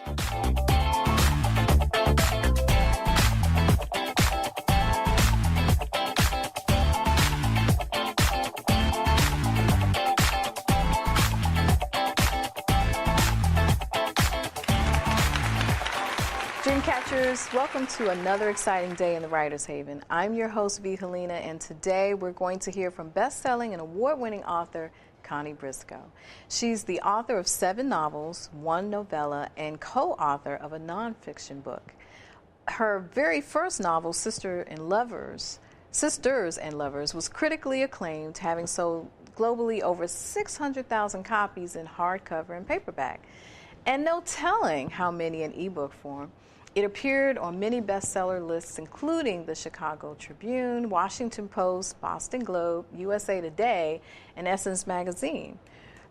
Dreamcatchers, welcome to another exciting day in the Writer's Haven. I'm your host, V. Helena, and today we're going to hear from best-selling and award-winning author Connie Briscoe. She's the author of 7 novels, 1 novella, and co-author of a nonfiction book. Her very first novel, Sisters and Lovers, was critically acclaimed, having sold globally over 600,000 copies in hardcover and paperback, and no telling how many in ebook form. It appeared on many bestseller lists, including the Chicago Tribune, Washington Post, Boston Globe, USA Today, and Essence Magazine.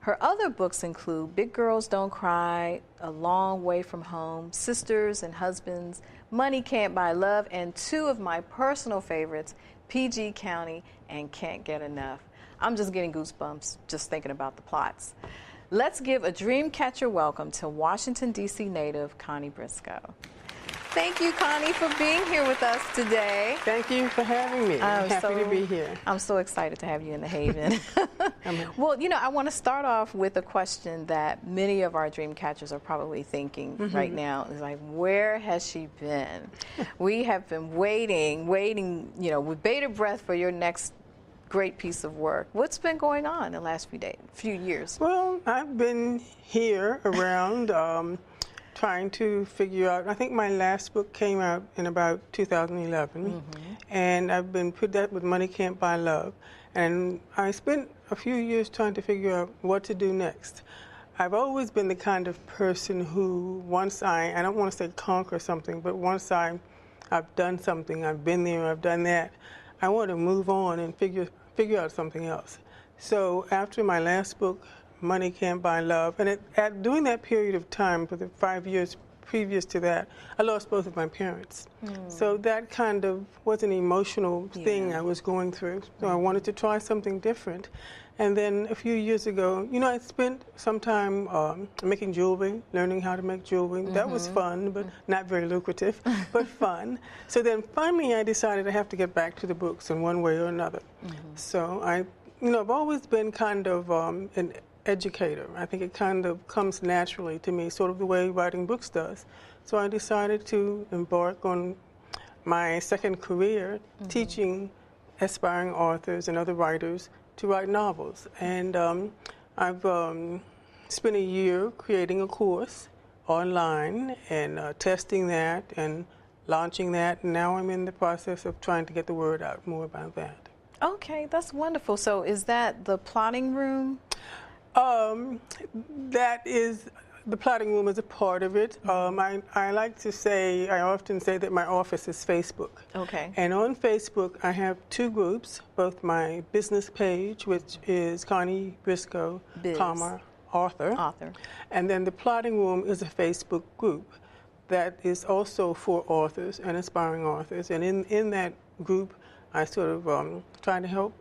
Her other books include Big Girls Don't Cry, A Long Way from Home, Sisters and Husbands, Money Can't Buy Love, and 2 of my personal favorites, PG County and Can't Get Enough. I'm just getting goosebumps just thinking about the plots. Let's give a Dreamcatcher welcome to Washington, D.C. native Connie Briscoe. Thank you, Connie, for being here with us today. Thank you for having me. I'm happy to be here. I'm so excited to have you in the Haven. Well, you know, I want to start off with a question that many of our dream catchers are probably thinking right now. Is like, where has she been? We have been waiting, you know, with bated breath for your next great piece of work. What's been going on the last few years? Well, I've been here around trying to figure out, I think my last book came out in about 2011, and I've been put that with Money Can't Buy Love, and I spent a few years trying to figure out what to do next. I've always been the kind of person who once I don't want to say conquer something, but once I've done something, I've been there, I've done that, I want to move on and figure out something else. So after my last book, Money Can't Buy Love, and during that period of time, for the 5 years previous to that, I lost both of my parents. So that kind of was an emotional thing I was going through. So I wanted to try something different. And then a few years ago, you know, I spent some time making jewelry, learning how to make jewelry. That was fun, but not very lucrative, but fun. So then finally I decided I have to get back to the books in one way or another. So I've always been kind of an educator. I think it kind of comes naturally to me, sort of the way writing books does. So I decided to embark on my second career, teaching aspiring authors and other writers to write novels. And I've spent a year creating a course online and testing that and launching that. And now I'm in the process of trying to get the word out more about that. Okay, that's wonderful. So is that the plotting room? That is, the plotting room is a part of it. I like to say, I often say that my office is Facebook. Okay. And on Facebook, I have 2 groups, both my business page, which is Connie Briscoe, author. And then the plotting room is a Facebook group that is also for authors and aspiring authors. And in that group, I sort of try to help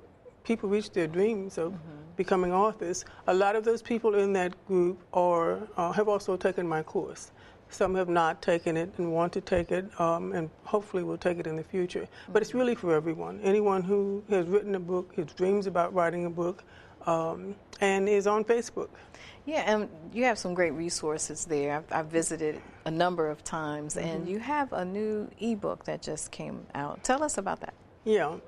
people reach their dreams of becoming authors. A lot of those people in that group have also taken my course. Some have not taken it and want to take it, and hopefully will take it in the future. But it's really for everyone. Anyone who has written a book, who dreams about writing a book, and is on Facebook. Yeah, and you have some great resources there. I've visited a number of times, and you have a new ebook that just came out. Tell us about that. Yeah.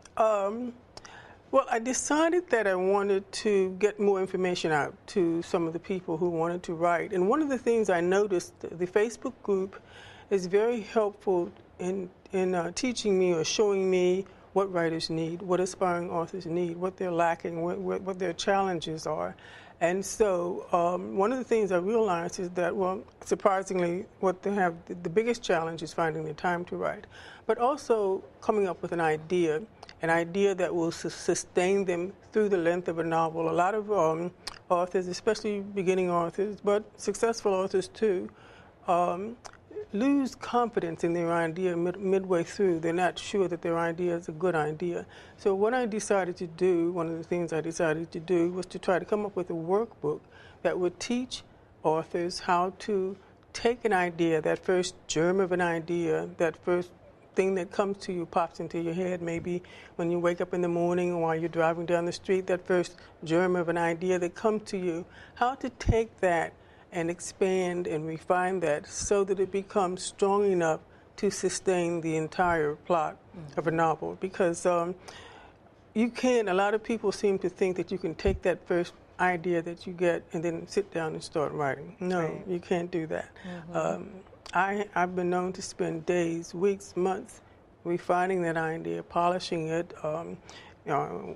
Well, I decided that I wanted to get more information out to some of the people who wanted to write. And one of the things I noticed, the Facebook group is very helpful in teaching me or showing me what writers need, what aspiring authors need, what they're lacking, what their challenges are. And so one of the things I realized is that, well, surprisingly, what they have, the biggest challenge is finding the time to write, but also coming up with an idea that will sustain them through the length of a novel. A lot of authors, especially beginning authors, but successful authors too, lose confidence in their idea midway through. They're not sure that their idea is a good idea. So what I decided to do, one of the things I decided to do, was to try to come up with a workbook that would teach authors how to take an idea, that first germ of an idea, that first thing that comes to you, pops into your head, maybe when you wake up in the morning or while you're driving down the street, that first germ of an idea that comes to you, how to take that and expand and refine that so that it becomes strong enough to sustain the entire plot of a novel. Because you can't, a lot of people seem to think that you can take that first idea that you get and then sit down and start writing. No, you can't do that. I've been known to spend days, weeks, months refining that idea, polishing it,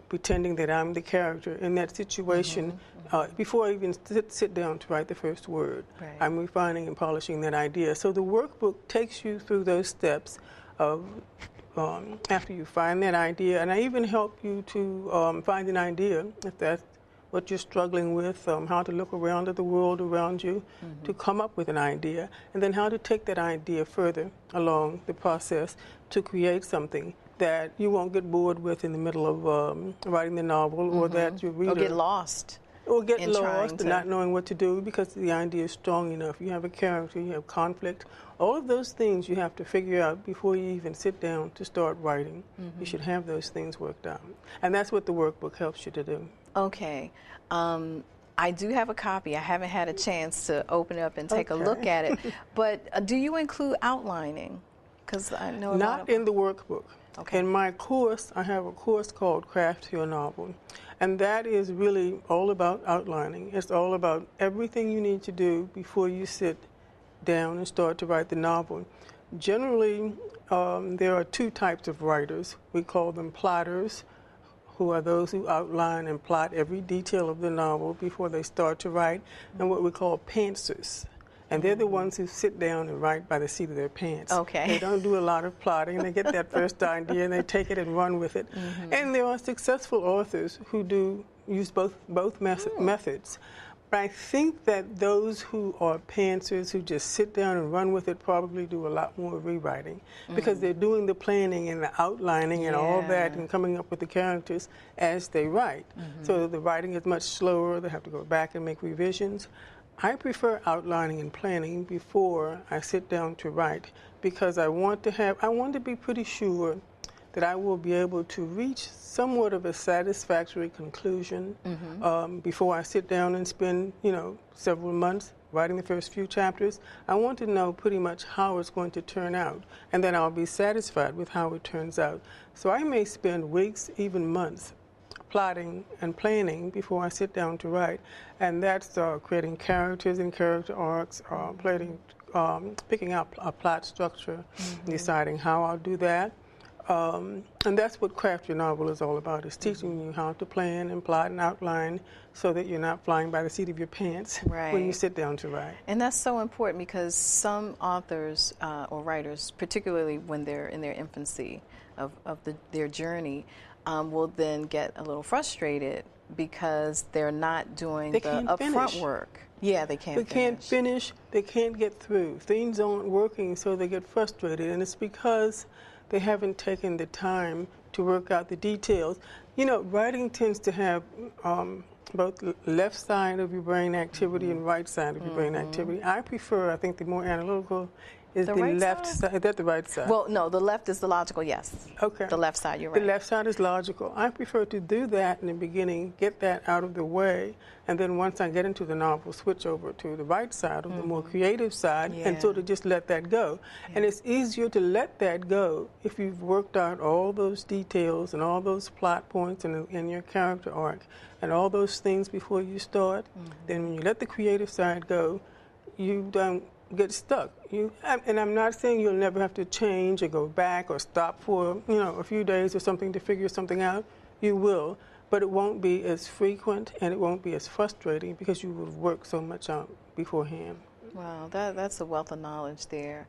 pretending that I'm the character in that situation before I even sit down to write the first word. I'm refining and polishing that idea. So the workbook takes you through those steps of after you find that idea, and I even help you to find an idea, if that's what you're struggling with, how to look around at the world around you to come up with an idea, and then how to take that idea further along the process to create something that you won't get bored with in the middle of writing the novel, or that your reader... Or get lost. Or get lost and not knowing what to do because the idea is strong enough. You have a character, you have conflict. All of those things you have to figure out before you even sit down to start writing. You should have those things worked out. And that's what the workbook helps you to do. Okay. I do have a copy. I haven't had a chance to open it up and take a look at it. But do you include outlining? Because I know not in the workbook. Okay. In my course, I have a course called Craft Your Novel. And that is really all about outlining. It's all about everything you need to do before you sit down and start to write the novel. Generally, there are two types of writers. We call them plotters, who are those who outline and plot every detail of the novel before they start to write, and what we call pantsers. And they're the ones who sit down and write by the seat of their pants. Okay. They don't do a lot of plotting. They get that first idea and they take it and run with it. And there are successful authors who do use both methods. But I think that those who are pantsers, who just sit down and run with it, probably do a lot more rewriting because they're doing the planning and the outlining and all that and coming up with the characters as they write. So the writing is much slower. They have to go back and make revisions. I prefer outlining and planning before I sit down to write because I want to be pretty sure that I will be able to reach somewhat of a satisfactory conclusion before I sit down and spend, several months writing the first few chapters. I want to know pretty much how it's going to turn out, and then I'll be satisfied with how it turns out. So I may spend weeks, even months, plotting and planning before I sit down to write, and that's creating characters and character arcs, picking out a plot structure, deciding how I'll do that. And that's what Craft Your Novel is all about, is teaching you how to plan and plot and outline so that you're not flying by the seat of your pants when you sit down to write. And that's so important because some authors or writers, particularly when they're in their infancy of their journey, will then get a little frustrated because they're not doing the upfront work. Yeah, they can't finish. They can't get through. Things aren't working, so they get frustrated, and it's because they haven't taken the time to work out the details. Writing tends to have both left side of your brain activity and right side of your brain activity. I think the more analytical is the left side. Is that the right side? Well, no, the left is the logical, yes. Okay. The left side, you're right. The left side is logical. I prefer to do that in the beginning, get that out of the way, and then once I get into the novel, switch over to the right side, or the more creative side, and sort of just let that go. And it's easier to let that go if you've worked out all those details and all those plot points in your character arc and all those things before you start. Then when you let the creative side go, you don't get stuck. And I'm not saying you'll never have to change or go back or stop for a few days or something to figure something out. You will, but it won't be as frequent and it won't be as frustrating because you will have worked so much out beforehand. Wow, that's a wealth of knowledge there.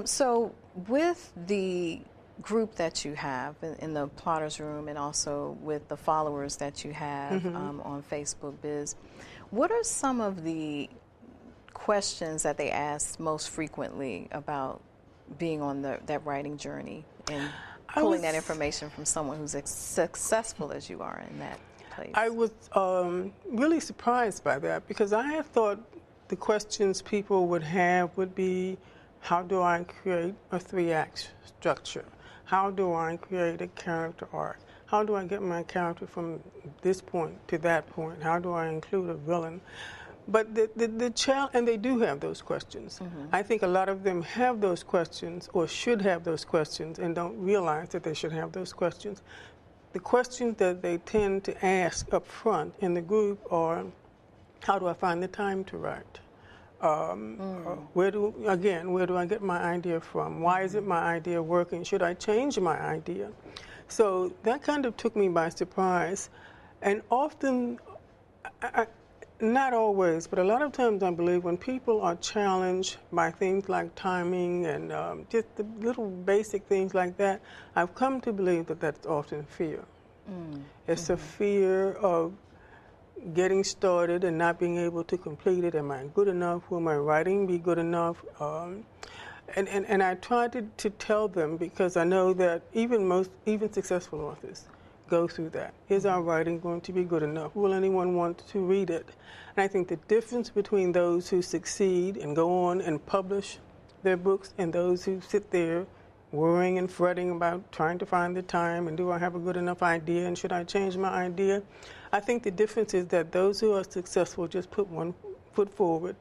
So with the group that you have in the Plotters Room and also with the followers that you have on Facebook Biz, what are some of the questions that they ask most frequently about being on that writing journey and pulling that information from someone who's as successful as you are in that place? I was really surprised by that because I had thought the questions people would have would be, how do I create a 3-act structure? How do I create a character arc? How do I get my character from this point to that point? How do I include a villain? But the challenge, and they do have those questions. I think a lot of them have those questions or should have those questions and don't realize that they should have those questions. The questions that they tend to ask up front in the group are, how do I find the time to write? Where do I get my idea from? Why isn't my idea working? Should I change my idea? So that kind of took me by surprise. And often, not always, but a lot of times I believe when people are challenged by things like timing and just the little basic things like that, I've come to believe that that's often fear. It's a fear of getting started and not being able to complete it. Am I good enough? Will my writing be good enough? And I try to tell them, because I know that even successful authors go through that. Is our writing going to be good enough? Will anyone want to read it? And I think the difference between those who succeed and go on and publish their books and those who sit there worrying and fretting about trying to find the time and do I have a good enough idea and should I change my idea? I think the difference is that those who are successful just put one foot forward.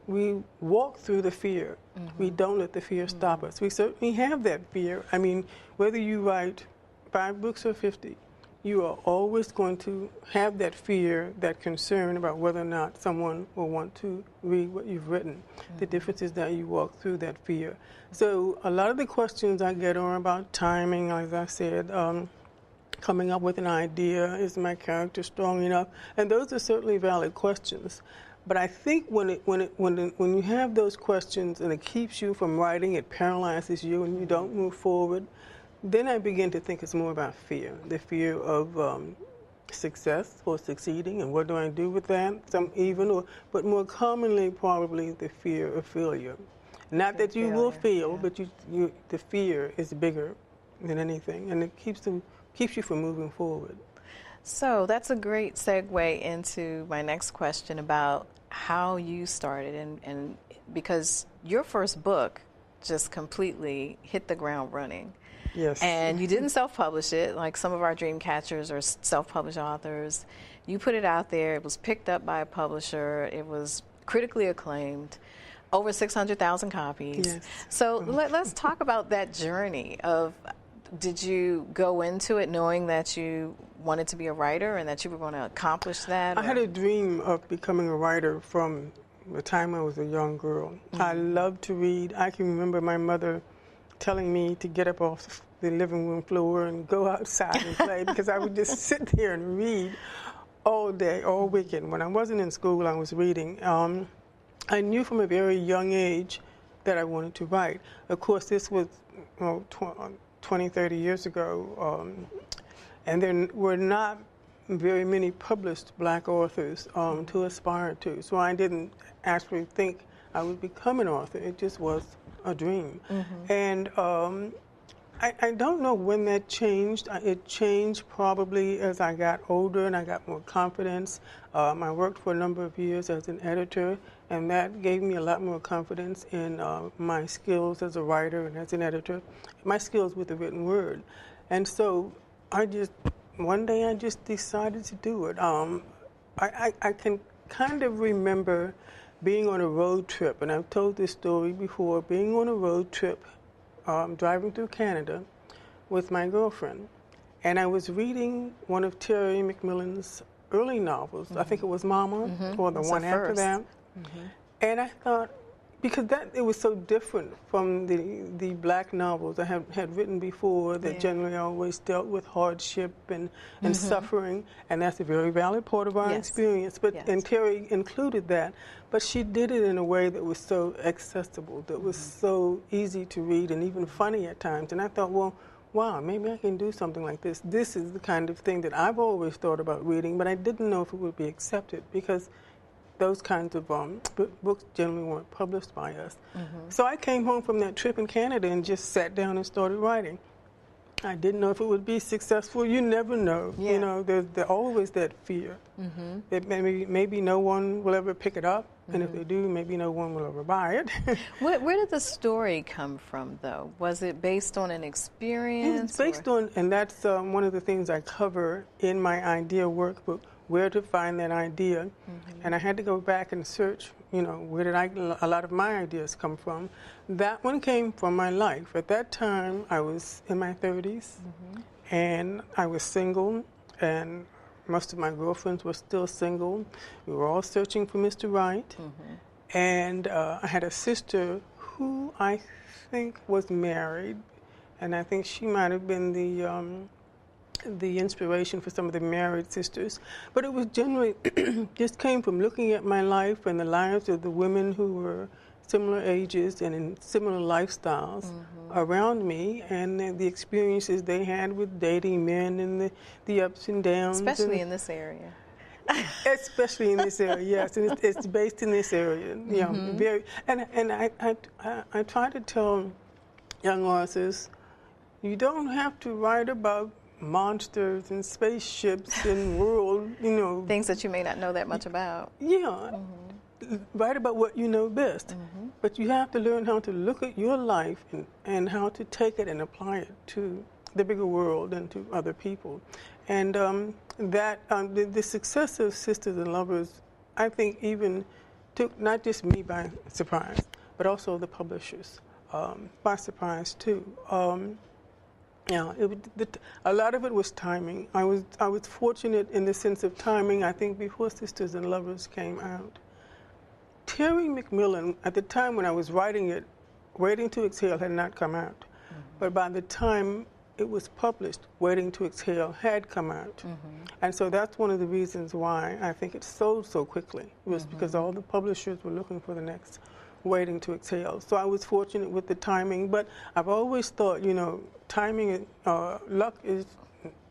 We walk through the fear. We don't let the fear stop us. We certainly have that fear. I mean, whether you write 5 books or 50, you are always going to have that fear, that concern about whether or not someone will want to read what you've written. The difference is that you walk through that fear. So a lot of the questions I get are about timing, as I said, coming up with an idea, is my character strong enough? And those are certainly valid questions. But I think when you have those questions and it keeps you from writing, it paralyzes you and you don't move forward, then I begin to think it's more about fear, the fear of success or succeeding, and what do I do with that? But more commonly, probably the fear of failure. Not that you will fail, but the fear is bigger than anything, and it keeps you from moving forward. So that's a great segue into my next question about how you started, and because your first book just completely hit the ground running. Yes. And you didn't self-publish it like some of our dream catchers or self-published authors. You put it out there. It was picked up by a publisher. It was critically acclaimed. Over 600,000 copies. Yes. So let's talk about that journey of, did you go into it knowing that you wanted to be a writer and that you were going to accomplish that? I had a dream of becoming a writer from the time I was a young girl. I loved to read. I can remember my mother telling me to get up off the living room floor and go outside and play because I would just sit there and read all day, all weekend. When I wasn't in school, I was reading. I knew from a very young age that I wanted to write. Of course, this was 20, 30 years ago, and there were not very many published black authors to aspire to. So I didn't actually think I would become an author. It just was a dream. And I don't know when that changed. It changed probably as I got older and I got more confidence. I worked for a number of years as an editor, and that gave me a lot more confidence in my skills as a writer and as an editor, my skills with the written word. And so one day I just decided to do it. I can kind of remember being on a road trip, and I've told this story before, being on a road trip, driving through Canada with my girlfriend. And I was reading one of Terry McMillan's early novels. I think it was Mama, or the one after that. And I thought, because it was so different from the black novels I had written before that generally always dealt with hardship and suffering, and that's a very valid part of our experience. But and Terry included that, but she did it in a way that was so accessible, that was so easy to read and even funny at times. And I thought, well, wow, maybe I can do something like this. This is the kind of thing that I've always thought about reading, but I didn't know if it would be accepted because those kinds of books generally weren't published by us. So I came home from that trip in Canada and just sat down and started writing. I didn't know if it would be successful. You never know. Yeah. You know, there's always that fear that maybe no one will ever pick it up, and if they do, maybe no one will ever buy it. Where did the story come from, though? Was it based on an experience? It's based on, and that's one of the things I cover in my idea workbook, where to find that idea. And I had to go back and search, you know, where did a lot of my ideas come from. That one came from my life. At that time, I was in my 30s, and I was single, and most of my girlfriends were still single. We were all searching for Mr. Right. And I had a sister who I think was married, and I think she might have been the inspiration for some of the married sisters. But it was generally just came from looking at my life and the lives of the women who were similar ages and in similar lifestyles around me, and the experiences they had with dating men and the ups and downs. Especially in this area. Especially in this area, yes, and it's based in this area. You know, very. And I try to tell young authors, you don't have to write about monsters and spaceships and world, you know, things that you may not know that much about. Yeah. Write about what you know best, but you have to learn how to look at your life and how to take it and apply it to the bigger world and to other people. And the success of Sisters and Lovers, I think, even took not just me by surprise, but also the publishers by surprise too. Yeah, a lot of it was timing. I was fortunate in the sense of timing. I think before Sisters and Lovers came out, Terry McMillan, at the time when I was writing it, Waiting to Exhale had not come out. But by the time it was published, Waiting to Exhale had come out. And so that's one of the reasons why I think it sold so quickly. It was because all the publishers were looking for the next Waiting to Exhale. So I was fortunate with the timing, but I've always thought, you know, timing, luck is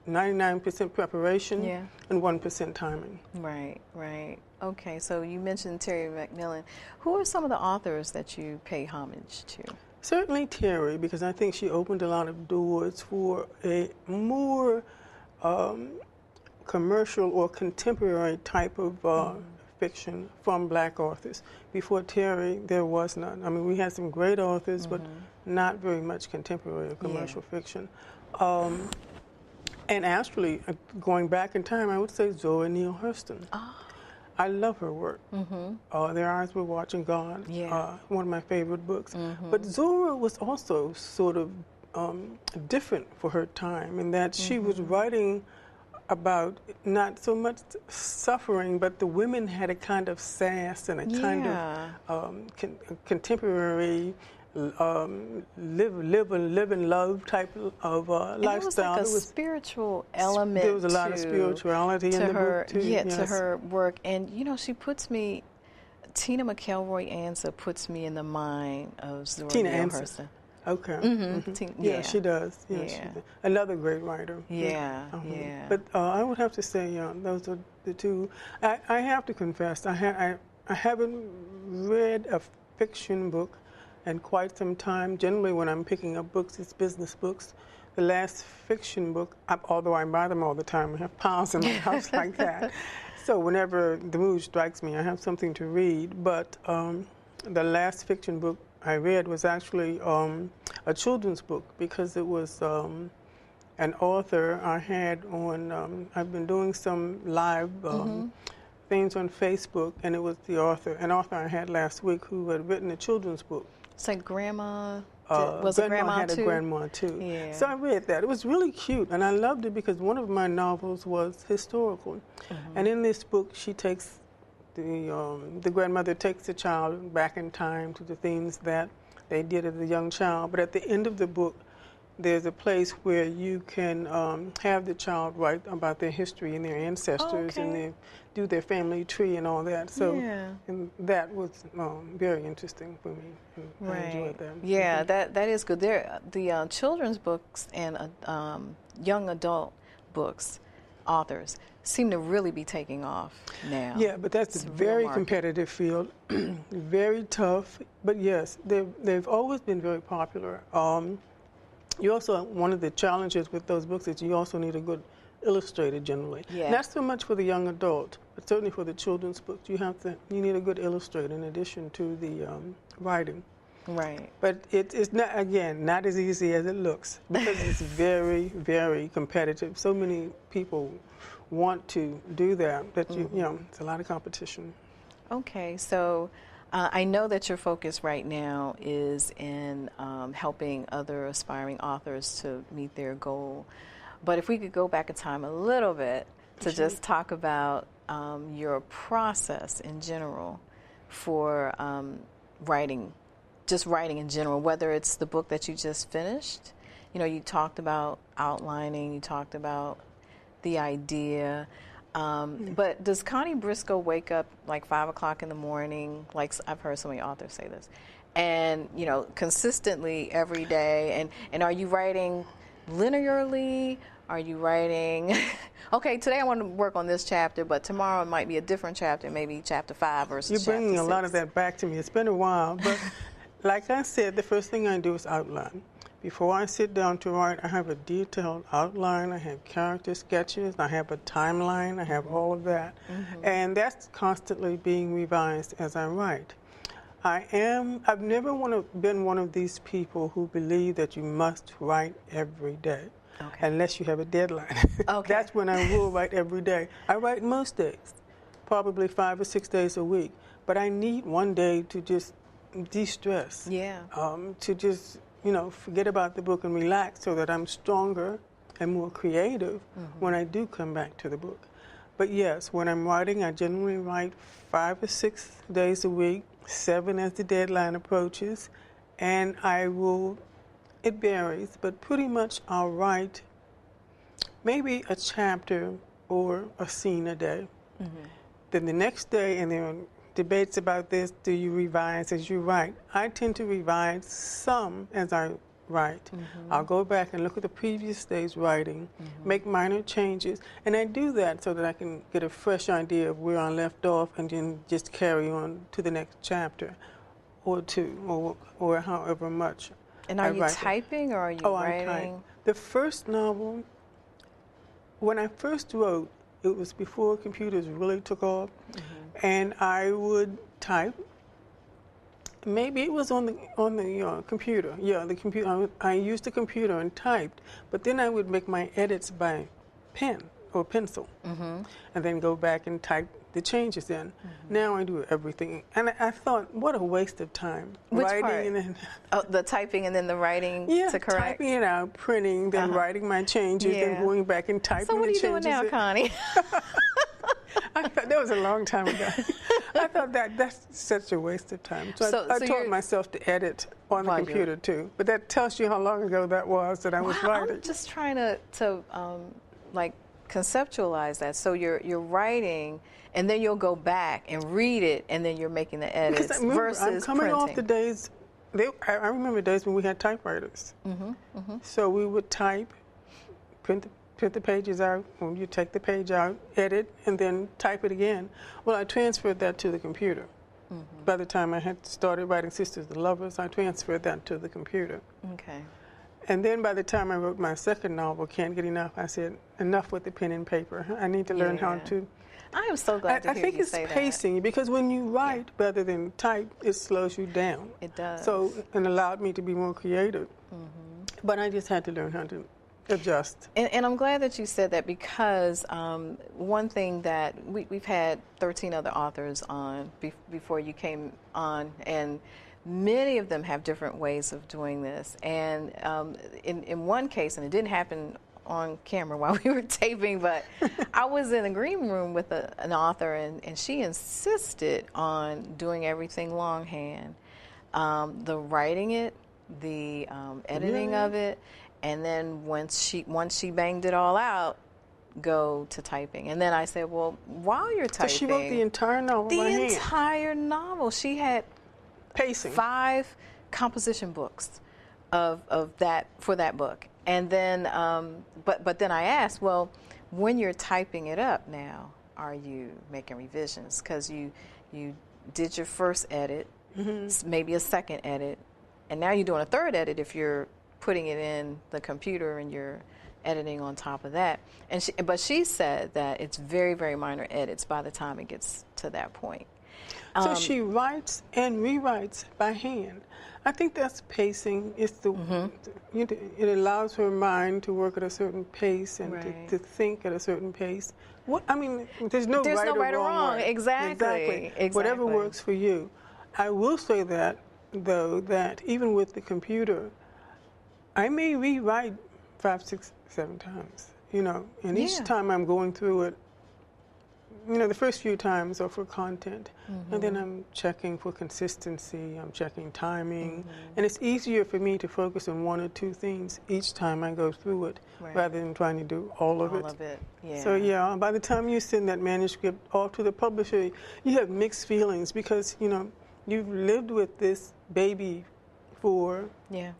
99% preparation and 1% timing. Right, right. Okay, so you mentioned Terry McMillan. Who are some of the authors that you pay homage to? Certainly Terry, because I think she opened a lot of doors for a more commercial or contemporary type of fiction from black authors. Before Terry, there was none. I mean, we had some great authors, but not very much contemporary or commercial fiction. And actually, going back in time, I would say Zora Neale Hurston. I love her work. Their Eyes Were Watching God, one of my favorite books. But Zora was also sort of different for her time in that she was writing about not so much suffering, but the women had a kind of sass and a kind of contemporary live and love type of lifestyle. It was like a spiritual element. There was a lot of spirituality in the book too. Yeah, to her work. And you know, she puts me, Tina McElroy Ansa puts me in the mind of Zora Neale Hurston. Okay. Yeah, she does. Yeah, she's another great writer. But I would have to say those are the two. I have to confess, I haven't read a fiction book in quite some time. Generally, when I'm picking up books, it's business books. The last fiction book, although I buy them all the time, I have piles in my house like that. So whenever the mood strikes me, I have something to read. But the last fiction book I read was actually a children's book, because it was an author I had on, I've been doing some live things on Facebook, and it was an author I had last week who had written a children's book. It's like Grandma, was it Grandma had too? A Grandma too. Yeah. So I read that. It was really cute, and I loved it because one of my novels was historical. And in this book, she takes the grandmother takes the child back in time to the things that they did as a young child. But at the end of the book, there's a place where you can have the child write about their history and their ancestors, and do their family tree and all that. So and that was very interesting for me. I enjoyed that. Yeah, that is good. The children's books and young adult books, authors, seem to really be taking off now. Yeah, but that's a very competitive field, very tough. But yes, they've always been very popular. You also, one of the challenges with those books is you also need a good illustrator generally. Yeah. Not so much for the young adult, but certainly for the children's books, you need a good illustrator in addition to the writing. Right. But it's not, again, not as easy as it looks because it's very, very competitive. So many people want to do that you know, it's a lot of competition. Okay, so I know that your focus right now is in helping other aspiring authors to meet their goal. But if we could go back in time a little bit to just talk about your process in general for writing, just writing in general, whether it's the book that you just finished. You know, you talked about outlining, you talked about the idea. But does Connie Briscoe wake up like 5 o'clock in the morning? Like I've heard so many authors say this, and you know, consistently every day. And are you writing linearly? Are you writing? Okay, today I want to work on this chapter, but tomorrow it might be a different chapter, maybe chapter 5 versus chapter 6. You're bringing a lot of that back to me. It's been a while, but like I said, the first thing I do is outline. Before I sit down to write, I have a detailed outline, I have character sketches, I have a timeline, I have all of that. And that's constantly being revised as I write. I've never been one of these people who believe that you must write every day. Okay. Unless you have a deadline. Okay. That's when I will write every day. I write most days, probably 5 or 6 days a week. But I need one day to just de-stress. Yeah. To just, you know, forget about the book and relax so that I'm stronger and more creative when I do come back to the book. But yes, when I'm writing, I generally write 5 or 6 days a week, 7 as the deadline approaches, and it varies, but pretty much I'll write maybe a chapter or a scene a day. Then the next day, and there are debates about this, do you revise as you write? I tend to revise some as I write. I'll go back and look at the previous day's writing, make minor changes, and I do that so that I can get a fresh idea of where I left off and then just carry on to the next chapter or two or however much. And are you typing or are you writing? I type. The first novel, when I first wrote, it was before computers really took off, and I would type. Maybe it was on the computer. Yeah, the computer. I used the computer and typed, but then I would make my edits by pen or pencil, and then go back and type the changes in. Now I do everything, and I thought, what a waste of time. Which writing part? And then the typing and then the writing to correct? Typing it out, printing, then writing my changes, then going back and typing the changes. So what are you doing now, Connie? I thought that was a long time ago. I thought that's such a waste of time. So I taught myself to edit on the computer too. But that tells you how long ago that was that I was writing. I'm just trying to like conceptualize that. So you're writing, and then you'll go back and read it, and then you're making the edits versus I'm coming printing. off the days. I remember days when we had typewriters. So we would type, print the pages out, when you take the page out, edit, and then type it again. Well, I transferred that to the computer. By the time I had started writing Sisters and Lovers, I transferred that to the computer. Okay. And then by the time I wrote my second novel, Can't Get Enough, I said, enough with the pen and paper. I need to learn how to... I am so glad to hear you say that. I think it's pacing, because when you write rather than type, it slows you down. It does. So, and allowed me to be more creative. But I just had to learn how to adjust. And I'm glad that you said that, because one thing that we've had 13 other authors on before you came on, and many of them have different ways of doing this. And in one case, and it didn't happen on camera while we were taping, but I was in a green room with an author, and she insisted on doing everything longhand. The writing it, the editing of it, and then once she banged it all out, go to typing. And then I said, well, while you're typing... So she wrote the entire novel by hand? The entire novel. She had pacing 5 composition books of that, for that book. And then, but then I asked, well, when you're typing it up now, are you making revisions? Because you did your first edit, maybe a second edit, and now you're doing a third edit if you're putting it in the computer and you're editing on top of that. And but she said that it's very, very minor edits by the time it gets to that point. So she writes and rewrites by hand. I think that's pacing. It's the it allows her mind to work at a certain pace and to think at a certain pace. I mean, there's no right or wrong way. Exactly. Whatever works for you. I will say that, though, that even with the computer, I may rewrite 5, 6, 7 times, and each time I'm going through it, the first few times are for content, and then I'm checking for consistency, I'm checking timing, and it's easier for me to focus on 1 or 2 things each time I go through it, rather than trying to do all of it. Yeah. So yeah, by the time you send that manuscript off to the publisher, you have mixed feelings because, you've lived with this baby for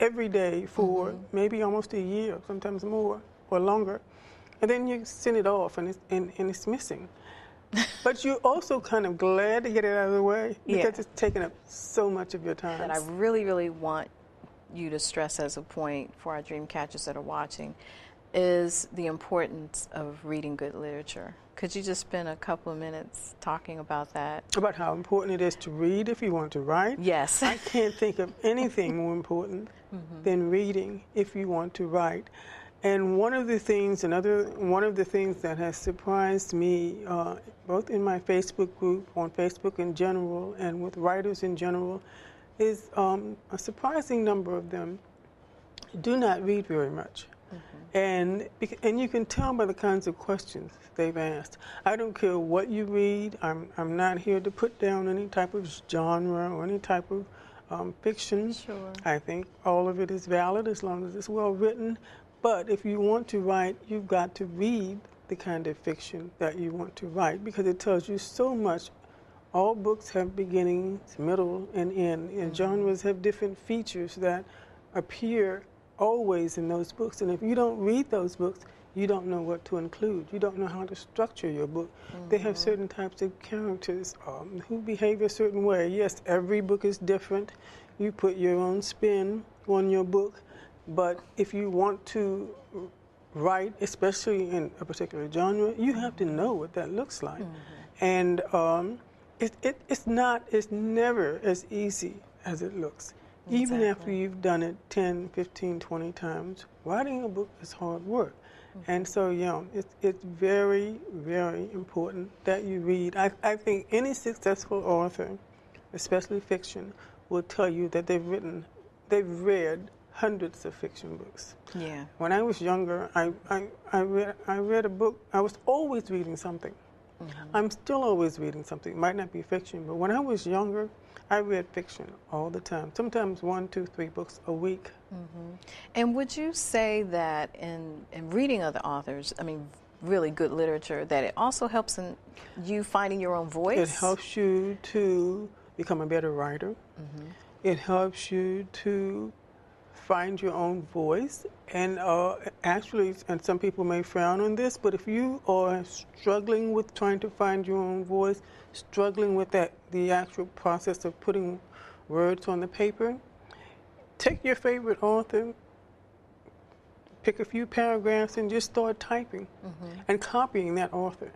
every day for maybe almost a year, sometimes more or longer, and then you send it off and it's missing. But you're also kind of glad to get it out of the way because it's taken up so much of your time. That I really, really want you to stress as a point for our dream catchers that are watching is the importance of reading good literature. Could you just spend a couple of minutes talking about that? About how important it is to read if you want to write? Yes. I can't think of anything more important than reading if you want to write. And one of the things that has surprised me, both in my Facebook group, on Facebook in general, and with writers in general, is a surprising number of them do not read very much. And you can tell by the kinds of questions they've asked. I don't care what you read. I'm not here to put down any type of genre or any type of fiction. Sure. I think all of it is valid as long as it's well written. But if you want to write, you've got to read the kind of fiction that you want to write because it tells you so much. All books have beginnings, middle, and end, and genres have different features that appear always in those books. And if you don't read those books, you don't know what to include. You don't know how to structure your book. They have certain types of characters who behave a certain way. Yes, every book is different. You put your own spin on your book. But if you want to write, especially in a particular genre, you have to know what that looks like. And it's never as easy as it looks. Even after you've done it 10, 15, 20 times, writing a book is hard work. And so, it's very, very important that you read. I think any successful author, especially fiction, will tell you that they've read hundreds of fiction books. Yeah. When I was younger, I read a book. I was always reading something. I'm still always reading something. It might not be fiction, but when I was younger, I read fiction all the time. Sometimes 1, 2, 3 books a week. And would you say that in reading other authors, I mean, really good literature, that it also helps in you finding your own voice? It helps you to become a better writer. It helps you to find your own voice, and actually, and some people may frown on this, but if you are struggling with trying to find your own voice, struggling with the actual process of putting words on the paper, take your favorite author, pick a few paragraphs, and just start typing and copying that author.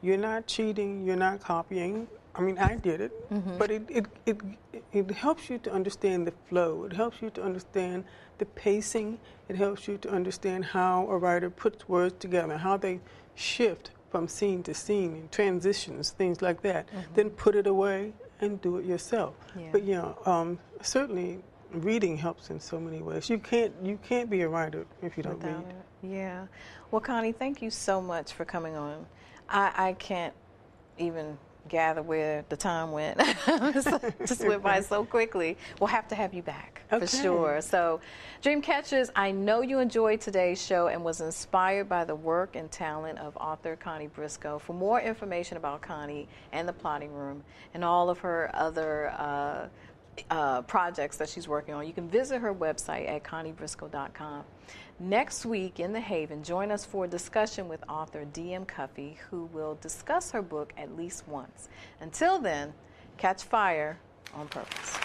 You're not cheating, you're not copying. I mean, I did it, but it helps you to understand the flow. It helps you to understand the pacing. It helps you to understand how a writer puts words together, how they shift from scene to scene, and transitions, things like that. Then put it away and do it yourself. But certainly reading helps in so many ways. You can't be a writer if you don't read. Yeah. Well, Connie, thank you so much for coming on. I can't even gather where the time went. Just went by so quickly. We'll have to have you back for sure. So, Dreamcatchers, I know you enjoyed today's show and was inspired by the work and talent of author Connie Briscoe. For more information about Connie and the Plotting Room and all of her other projects that she's working on, you can visit her website at conniebriscoe.com. Next week in the Haven, join us for a discussion with author D.M. Cuffey, who will discuss her book at least once. Until then, catch fire on purpose.